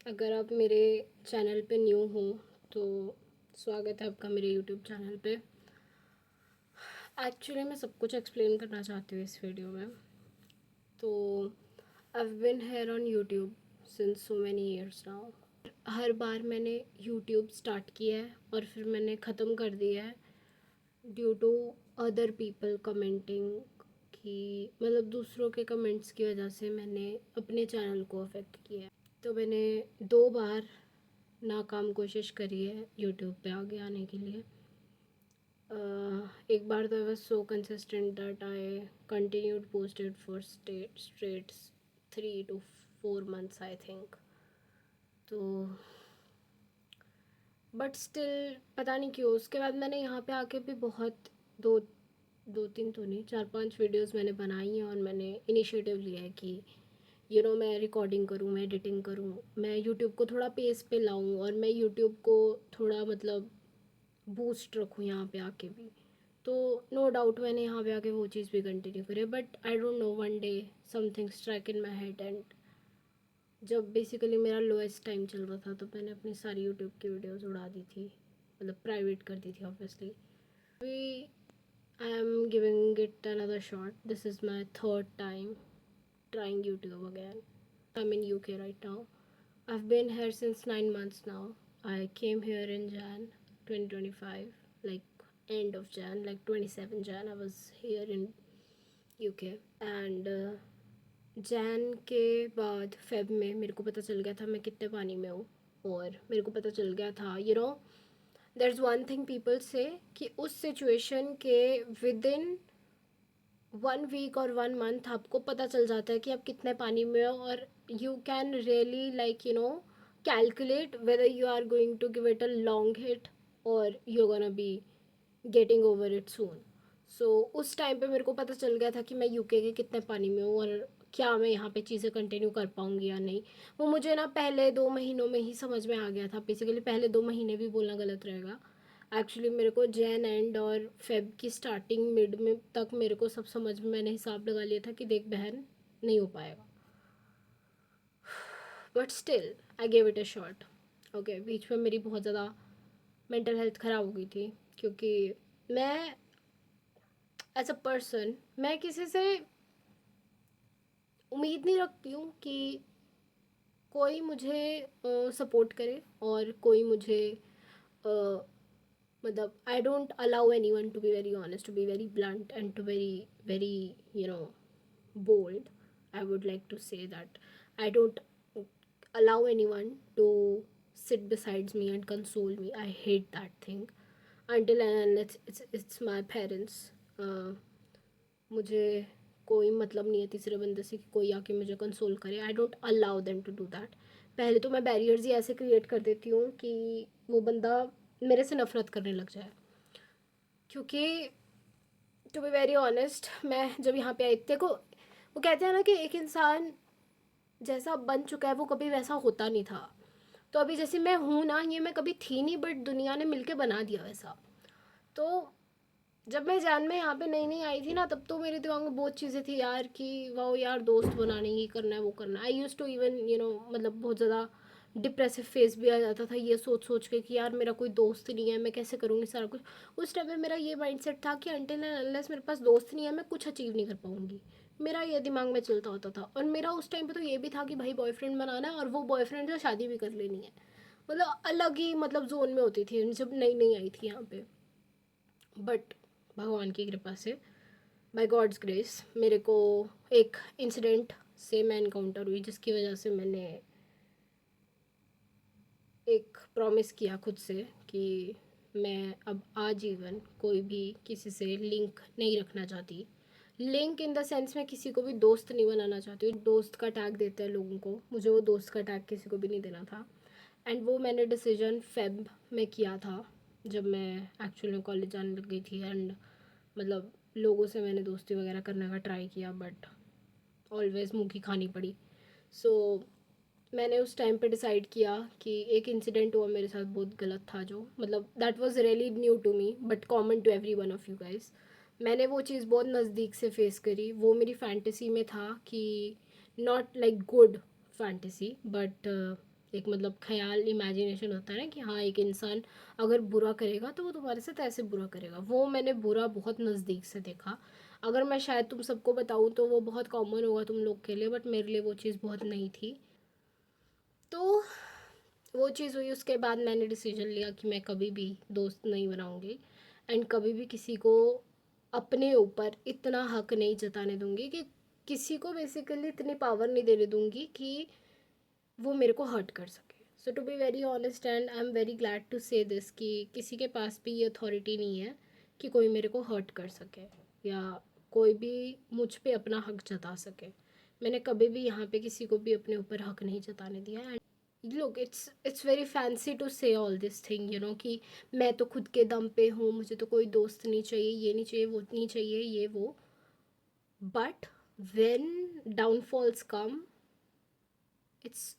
अगर आप मेरे चैनल पे न्यू हो तो स्वागत है आपका मेरे यूट्यूब चैनल पे। एक्चुअली मैं सब कुछ एक्सप्लेन करना चाहती हूँ इस वीडियो में। तो I have been here on YouTube since so many years now. हर बार मैंने यूट्यूब स्टार्ट किया है और फिर मैंने ख़त्म कर दिया है due to other people commenting, कि मतलब दूसरों के कमेंट्स की वजह से मैंने अपने चैनल को अफेक्ट किया है। तो मैंने 2 बार नाकाम कोशिश करी है यूट्यूब पे आगे आने के लिए। एक बार तो I was so consistent that I continued posted for straights 3 to 4 months I think. तो बट स्टिल पता नहीं क्यों उसके बाद मैंने यहाँ पे आके भी बहुत दो दो तीन तो नहीं 4-5 वीडियोस मैंने बनाई हैं और मैंने इनिशिएटिव लिया है कि मैं रिकॉर्डिंग करूँ, मैं एडिटिंग करूँ, मैं यूट्यूब को थोड़ा पेस पे लाऊँ और मैं यूट्यूब को थोड़ा मतलब बूस्ट रखूँ यहाँ पे आके भी। तो नो डाउट मैंने यहाँ पे आके वो चीज़ भी कंटिन्यू करी, but I don't no one day something strike in my head and जब बेसिकली मेरा लोएस्ट टाइम चल रहा था तो मैंने अपनी सारी यूट्यूब की वीडियोज़ उड़ा दी थी, मतलब प्राइवेट कर दी थी ऑब्वियसली। अभी I am giving it another shot. This is my third time trying YouTube again. I'm in UK right now. I've been here since 9 months now. I came here in Jan 2025, like end of Jan, like 27 Jan. I was here in UK and Jain के बाद Feb में मेरे को पता चल गया था मैं कितने पानी में हूँ। और मेरे को पता चल गया था there is one thing people से कि उस सिचुएशन के विद इन 1 वीक और 1 मंथ आपको पता चल जाता है कि आप कितने पानी में हो और you can really like calculate whether you are going to give it a long hit और you gonna be getting over it soon. So उस टाइम पे मेरे को पता चल गया था कि मैं यूके के कितने पानी में हूँ और क्या मैं यहाँ पे चीज़ें कंटिन्यू कर पाऊँगी या नहीं। वो मुझे ना पहले 2 महीनों में ही समझ में आ गया था। बेसिकली पहले 2 महीने भी बोलना गलत रहेगा। एक्चुअली मेरे को जैन एंड और फेब की स्टार्टिंग मिड में तक मेरे को सब समझ में मैंने हिसाब लगा लिया था कि देख बहन नहीं हो पाएगा, but still I gave it a shot. Okay, बीच में मेरी बहुत ज़्यादा मेंटल हेल्थ ख़राब हो गई थी क्योंकि मैं एज अ पर्सन मैं किसी से उम्मीद नहीं रखती हूँ कि कोई मुझे सपोर्ट करे और कोई मुझे मतलब I don't allow anyone to be very honest, to be very blunt and to very very bold. I would like to say that I don't allow anyone to sit besides me and console me. I hate that thing until and unless it's my parents. मुझे कोई मतलब नहीं है तीसरे बंदे से कि कोई आके मुझे कंसोल करे। I don't allow them to do that. पहले तो मैं बैरियर्स ही ऐसे क्रिएट कर देती हूँ कि वो बंदा मेरे से नफरत करने लग जाए। क्योंकि टू बी वेरी ऑनेस्ट मैं जब यहाँ पे आई देखो, वो कहते हैं ना कि एक इंसान जैसा बन चुका है वो कभी वैसा होता नहीं था। तो अभी जैसे मैं हूँ ना, ये मैं कभी थी नहीं बट दुनिया ने मिलके बना दिया वैसा। तो जब मैं जान में यहाँ पे नई नई आई थी ना तब तो मेरे दिमाग में बहुत चीज़ें थी यार कि वाह यार दोस्त बनाने ही करना है वो करना है। आई यूज़ टू इवन मतलब बहुत ज़्यादा डिप्रेसिव फेस भी आ जाता था ये सोच सोच के कि यार मेरा कोई दोस्त नहीं है, मैं कैसे करूँगी सारा कुछ। उस टाइम पे मेरा ये माइंडसेट था कि अनटिल एंड अनलेस मेरे पास दोस्त नहीं है मैं कुछ अचीव नहीं कर पाऊँगी। मेरा ये दिमाग में चलता होता था और मेरा उस टाइम पे तो ये भी था कि भाई बॉयफ्रेंड बनाना है और वो बॉयफ्रेंड से शादी भी कर लेनी है। मतलब अलग ही मतलब जोन में होती थी जब नई नई आई थी यहाँ पे। बट भगवान की कृपा से, बाय गॉड्स ग्रेस, मेरे को एक इंसिडेंट से मैं इनकाउंटर हुई जिसकी वजह से मैंने एक प्रॉमिस किया खुद से कि मैं अब आजीवन कोई भी किसी से लिंक नहीं रखना चाहती। लिंक इन द सेंस में किसी को भी दोस्त नहीं बनाना चाहती हूँ। दोस्त का टैग देते हैं लोगों को, मुझे वो दोस्त का टैग किसी को भी नहीं देना था। एंड वो मैंने डिसीजन फेब में किया था जब मैं एक्चुअली में कॉलेज जाने लग गई थी। एंड मतलब लोगों से मैंने दोस्ती वगैरह करने का ट्राई किया बट ऑलवेज़ मुँह की खानी पड़ी। सो मैंने उस टाइम पे डिसाइड किया कि एक इंसिडेंट हुआ मेरे साथ बहुत गलत था, जो मतलब that was really new to me but common to everyone of you guys. मैंने वो चीज़ बहुत नज़दीक से फेस करी। वो मेरी फैंटेसी में था कि not like good fantasy but एक मतलब ख्याल, इमेजिनेशन होता है ना कि हाँ एक इंसान अगर बुरा करेगा तो वो तुम्हारे साथ ऐसे बुरा करेगा। वो मैंने बुरा बहुत नज़दीक से देखा। अगर मैं शायद तुम सबको बताऊँ तो वो बहुत कॉमन होगा तुम लोग के लिए, बट मेरे लिए वो चीज़ बहुत नई थी। तो वो चीज़ हुई, उसके बाद मैंने डिसीजन लिया कि मैं कभी भी दोस्त नहीं बनाऊँगी एंड कभी भी किसी को अपने ऊपर इतना हक नहीं जताने दूँगी कि किसी को बेसिकली इतनी पावर नहीं देने दूँगी कि वो मेरे को हर्ट कर सके। So to be very honest and I am very glad to say this कि किसी के पास भी ये अथॉरिटी नहीं है कि कोई मेरे को हर्ट कर सके या कोई भी मुझ पे अपना हक जता सके। मैंने कभी भी यहाँ पे किसी को भी अपने ऊपर हक नहीं जताने दिया। And look, it's very fancy to say all this thing, you know, कि मैं तो खुद के दम पे हूँ, मुझे तो कोई दोस्त नहीं चाहिए, ये नहीं चाहिए, वो नहीं चाहिए, ये वो। But when downfalls come, it's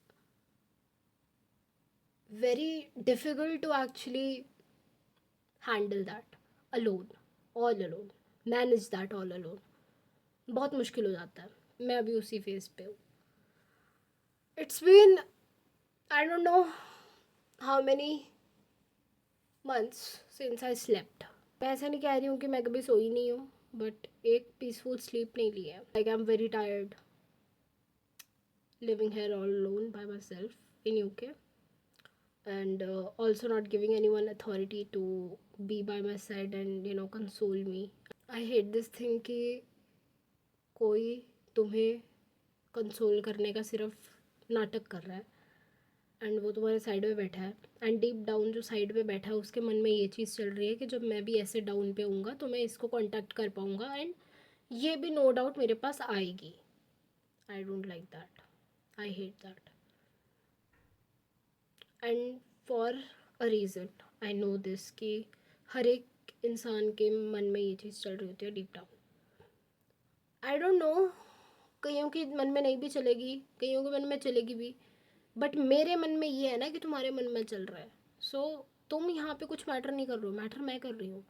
very difficult to actually handle that alone, all alone, manage that all alone. बहुत मुश्किल हो जाता है। मैं अभी उसी फेज पे हूँ। It's been, I don't know how many months since I slept. मैं ऐसा नहीं कह रही हूँ कि मैं कभी सोई नहीं हूँ, बट एक पीसफुल स्लीप नहीं ली है। Like I am very tired living here all alone by myself in UK, and also not giving anyone authority to be by my side and console me. I hate this thing कि कोई तुम्हें console करने का सिर्फ नाटक कर रहा है एंड वो तुम्हारे साइड में बैठा है, एंड डीप डाउन जो साइड में बैठा है उसके मन में ये चीज़ चल रही है कि जब मैं भी ऐसे डाउन पे हूँगा तो मैं इसको कांटेक्ट कर पाऊँगा एंड ये भी नो डाउट मेरे पास आएगी। I don't like that, I hate that, and for a reason I know this कि हर एक इंसान के मन में ये चीज़ चल रही होती है deep down. I don't no, कईयों के मन में नहीं भी चलेगी, कईयों के मन में चलेगी भी, बट मेरे मन में ये है ना कि तुम्हारे मन में चल रहा है। सो तुम यहाँ पे कुछ मैटर नहीं कर रहे हो, मैटर मैं कर रही हूँ,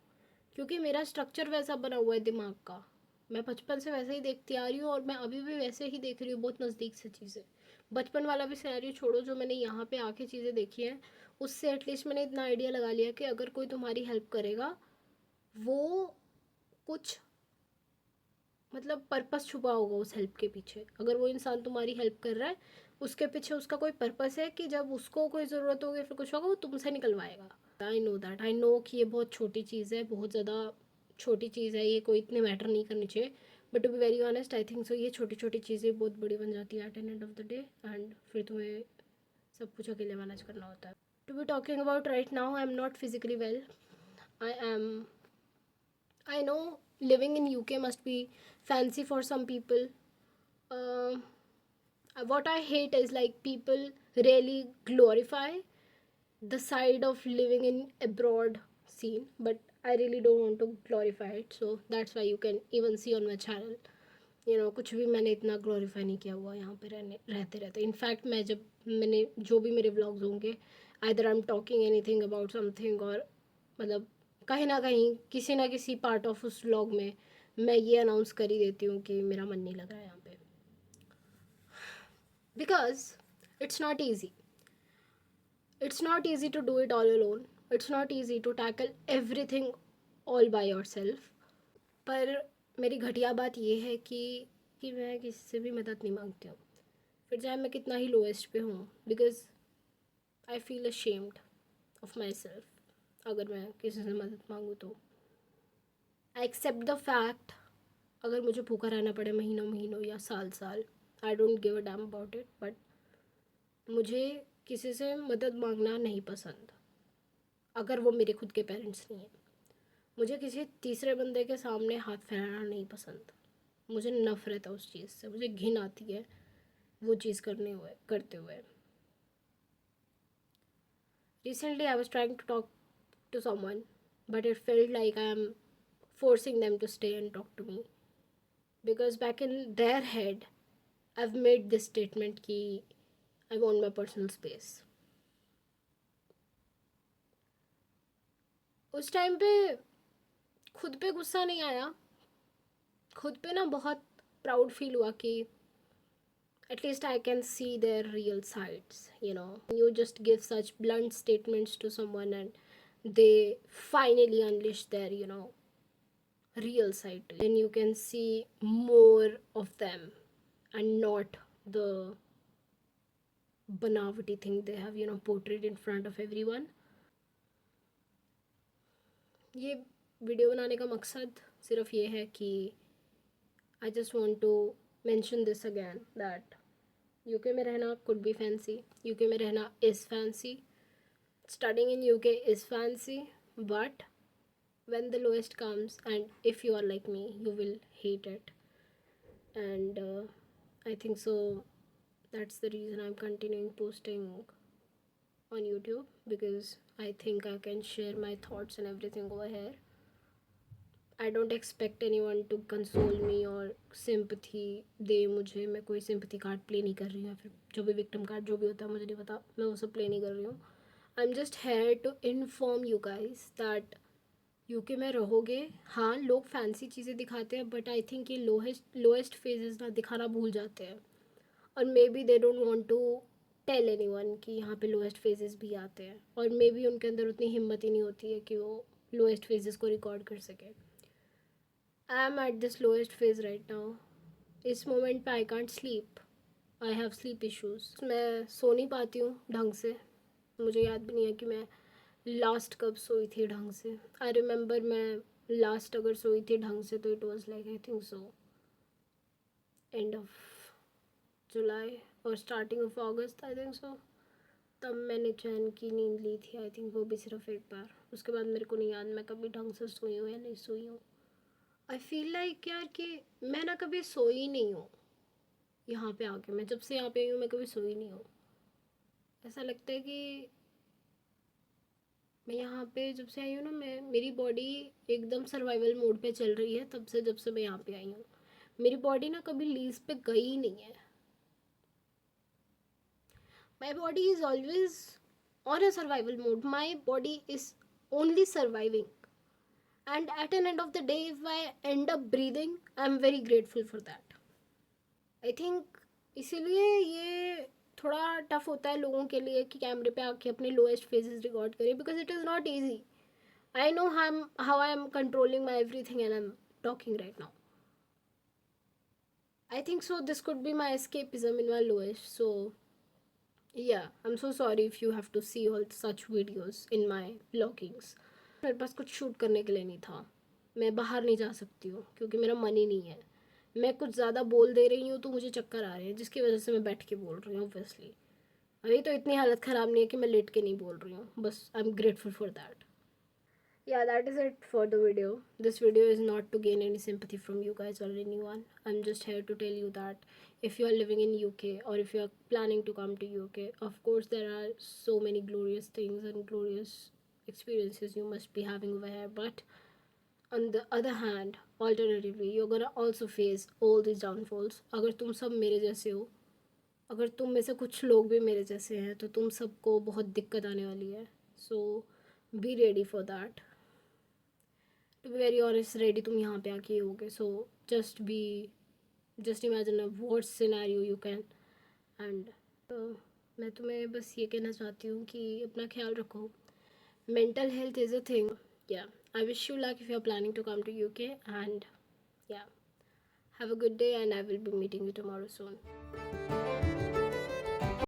क्योंकि मेरा स्ट्रक्चर वैसा बना हुआ है दिमाग का। मैं बचपन से वैसे ही देखती आ रही हूँ और मैं अभी भी वैसे ही देख रही हूँ बहुत नज़दीक से चीज़ें। बचपन वाला भी सिनेरियो छोड़ो, जो मैंने यहाँ पे आके चीज़ें देखी हैं उससे एटलीस्ट मैंने इतना आइडिया लगा लिया कि अगर कोई तुम्हारी हेल्प करेगा वो कुछ मतलब पर्पस छुपा होगा उस हेल्प के पीछे। अगर वो इंसान तुम्हारी हेल्प कर रहा है उसके पीछे उसका कोई पर्पस है कि जब उसको कोई ज़रूरत होगी फिर कुछ होगा वो तुमसे निकलवाएगा। I know that, I know कि ये बहुत छोटी चीज़ है, बहुत ज़्यादा छोटी चीज़ है, ये कोई इतने मैटर नहीं करनी चाहिए, but to be very honest I think so ये छोटी छोटी चीज़ें बहुत बड़ी बन जाती है at end end of the day, and फिर तुम्हें सब कुछ अकेले मैनेज करना होता है। To be talking about right now, I am not physically well. I am, I know living in UK must be fancy for some people. Uh, what I hate is like people really glorify the side of living in abroad scene, but I really don't want to glorify it. So that's why you can even see on my channel, कुछ भी मैंने इतना glorify नहीं किया हुआ यहाँ पे रहते रहते। इनफैक्ट मैं जब मैंने जो भी मेरे व्लॉग्स होंगे, either I am talking anything about something, और मतलब कहीं ना कहीं किसी ना किसी पार्ट ऑफ उस व्लॉग में मैं ये अनाउंस कर ही देती हूँ कि मेरा मन नहीं लग रहा है यहाँ पे, because it's not easy, it's not easy to do it all alone, it's not easy to tackle everything all by yourself. पर मेरी घटिया बात ये है कि मैं किसी से भी मदद नहीं मांगती हूँ, फिर चाहे मैं कितना ही लोएस्ट पे हूँ, because I feel ashamed of my self अगर मैं किसी से मदद मांगूँ तो। आई एक्सेप्ट द फैक्ट अगर मुझे भूखा रहना पड़े महीनों महीनों या साल साल, I don't give a damn about it, but मुझे किसी से मदद मांगना नहीं पसंद अगर वो मेरे खुद के पेरेंट्स नहीं हैं। मुझे किसी तीसरे बंदे के सामने हाथ फैलाना नहीं पसंद, मुझे नफ़रत है उस चीज़ से, मुझे घिन आती है वो चीज़ करते हुए। Recently I was trying to talk to someone, but it felt like I am forcing them to stay and talk to me, because back in their head I've made this statement कि I want my personal space. उस time पे खुद पे गुस्सा नहीं आया, खुद पे ना बहुत प्राउड फील हुआ कि at least I can see their real sides, you know. You just give such blunt statements to someone and they finally unleash their, you know, real side to you. Then you can see more of them and not the banality thing they have, you know, portrayed in front of everyone. ये video बनाने का मकसद सिर्फ ये है कि I just want to mention this again that UK में रहना कुड बी फैंसी, यूके में रहना is fancy, studying in UK is fancy, but when the lowest comes, and if you are like me, you will hate it. And I think so that's the reason I'm continuing posting on YouTube, because I think I can share my thoughts and everything over here. I don't expect anyone to console me और sympathy दे मुझे. मैं कोई sympathy card play नहीं कर रही हूँ, या फिर जो भी victim कार्ड जो भी होता है मुझे नहीं पता, मैं वो सब प्ले नहीं कर रही हूँ. I'm just here to inform you guys that UK में रहोगे, हाँ लोग फैंसी चीज़ें दिखाते हैं, बट आई थिंक ये लोएस्ट फेजेस ना दिखाना भूल जाते हैं. और maybe they don't want to tell anyone कि यहाँ पे लोएस्ट फेजेस भी आते हैं, और मे बी उनके अंदर उतनी हिम्मत ही नहीं होती है कि वो लोएस्ट फेजेस को रिकॉर्ड कर सके. I am at this lowest phase right now. इस मोमेंट पे I can't sleep, I have sleep issues. मैं सो नहीं पाती हूँ ढंग से. मुझे याद भी नहीं है कि मैं लास्ट कब सोई थी ढंग से. आई रिमेंबर मैं लास्ट अगर सोई थी ढंग से तो it was like I think so end of July और starting of August, I think so. तब मैंने चैन की नींद ली थी, आई थिंक वो भी सिर्फ एक बार. उसके बाद मेरे को नहीं याद मैं कभी ढंग से सोई हूँ या नहीं सोई हूँ. आई फील लाइक यार कि मैं ना कभी सोई नहीं हूँ. यहाँ पे आके मैं जब से यहाँ पे आई हूँ मैं कभी सोई नहीं हूँ. ऐसा लगता है कि मैं यहाँ पे जब से आई हूँ ना, मैं मेरी बॉडी एकदम सर्वाइवल मोड पे चल रही है तब से, जब से मैं यहाँ पे आई हूँ. मेरी बॉडी ना कभी लीज पे गई ही नहीं है. My body is always on a survival mode. My body is only surviving, and at an end of the day if I end up breathing I am very grateful for that. आई थिंक इसीलिए ये थोड़ा tough होता है लोगों के लिए कि कैमरे पे आके अपने लोएस्ट फेजेस रिकॉर्ड करें, because it is not easy. I know how I am controlling my everything and I'm talking right now. I think so this could be my escapism in my lowest. So yeah, I'm so sorry if you have to see all such videos in my vloggings. मेरे पास कुछ shoot करने के लिए नहीं था. मैं बाहर नहीं जा सकती हूँ क्योंकि मेरा मन ही नहीं है. मैं कुछ ज़्यादा बोल दे रही हूँ तो मुझे चक्कर आ रहे हैं, जिसकी वजह से मैं बैठ के बोल रही हूँ ऑब्वियसली. अभी तो इतनी हालत ख़राब नहीं है कि मैं लेट के नहीं बोल रही हूँ. बस I am grateful for that. Yeah, that is it for the video. This video is not to gain any sympathy from you guys or anyone. I'm just here to tell you that if you are living in UK or if you are planning to come to UK, of course there are so many glorious things and glorious experiences you must be having over here, but on the other hand, alternatively, you're gonna also face all these downfalls. अगर तुम सब मेरे जैसे हो, अगर तुम में से कुछ लोग भी मेरे जैसे हैं, तो तुम सबको बहुत दिक्कत आने वाली है. So be ready for that. To be very honest ready तुम यहाँ पे आके होगे. So just imagine a worst scenario you can. एंड मैं तुम्हें बस ये कहना चाहती हूँ कि अपना ख्याल रखो. Mental health is a thing. Yeah I wish you luck if you are planning to come to UK. And yeah have a good day and I will be meeting you tomorrow soon.